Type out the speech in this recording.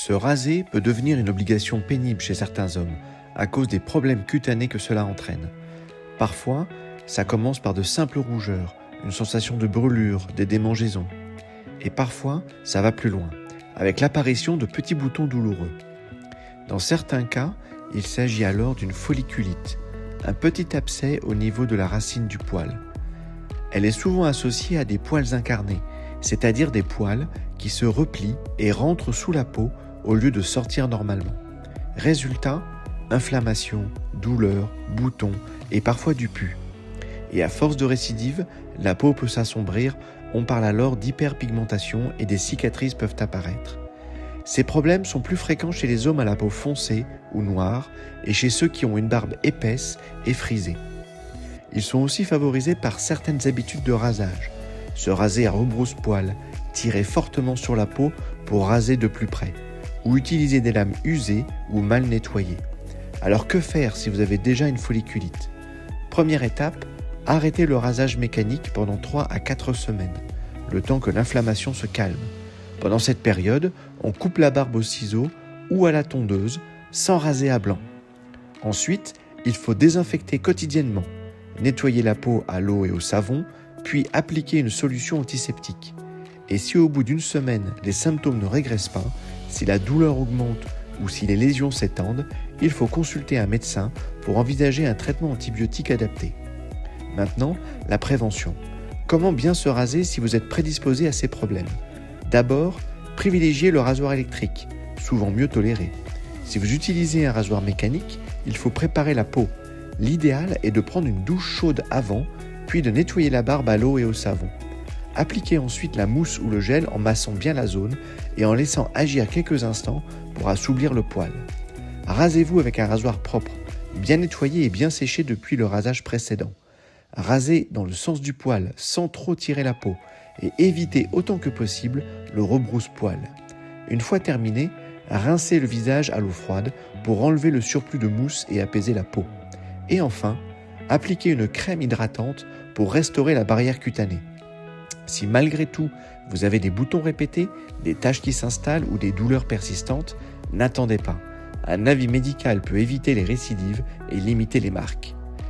Se raser peut devenir une obligation pénible chez certains hommes à cause des problèmes cutanés que cela entraîne. Parfois, ça commence par de simples rougeurs, une sensation de brûlure, des démangeaisons. Et parfois, ça va plus loin, avec l'apparition de petits boutons douloureux. Dans certains cas, il s'agit alors d'une folliculite, un petit abcès au niveau de la racine du poil. Elle est souvent associée à des poils incarnés, c'est-à-dire des poils qui se replient et rentrent sous la peau au lieu de sortir normalement. Résultat, inflammation, douleur, boutons et parfois du pus. Et à force de récidive, la peau peut s'assombrir, on parle alors d'hyperpigmentation et des cicatrices peuvent apparaître. Ces problèmes sont plus fréquents chez les hommes à la peau foncée ou noire et chez ceux qui ont une barbe épaisse et frisée. Ils sont aussi favorisés par certaines habitudes de rasage. Se raser à rebrousse-poil, tirer fortement sur la peau pour raser de plus près, ou utiliser des lames usées ou mal nettoyées. Alors que faire si vous avez déjà une folliculite ? Première étape, arrêtez le rasage mécanique pendant 3 à 4 semaines, le temps que l'inflammation se calme. Pendant cette période, on coupe la barbe au ciseau ou à la tondeuse sans raser à blanc. Ensuite, il faut désinfecter quotidiennement, nettoyer la peau à l'eau et au savon, puis appliquer une solution antiseptique. Et si au bout d'une semaine, les symptômes ne régressent pas, si la douleur augmente ou si les lésions s'étendent, il faut consulter un médecin pour envisager un traitement antibiotique adapté. Maintenant, la prévention. Comment bien se raser si vous êtes prédisposé à ces problèmes ? D'abord, privilégiez le rasoir électrique, souvent mieux toléré. Si vous utilisez un rasoir mécanique, il faut préparer la peau. L'idéal est de prendre une douche chaude avant, puis de nettoyer la barbe à l'eau et au savon. Appliquez ensuite la mousse ou le gel en massant bien la zone et en laissant agir quelques instants pour assouplir le poil. Rasez-vous avec un rasoir propre, bien nettoyé et bien séché depuis le rasage précédent. Rasez dans le sens du poil sans trop tirer la peau et évitez autant que possible le rebrousse-poil. Une fois terminé, rincez le visage à l'eau froide pour enlever le surplus de mousse et apaiser la peau. Et enfin, appliquez une crème hydratante pour restaurer la barrière cutanée. Si malgré tout, vous avez des boutons répétés, des taches qui s'installent ou des douleurs persistantes, n'attendez pas. Un avis médical peut éviter les récidives et limiter les marques.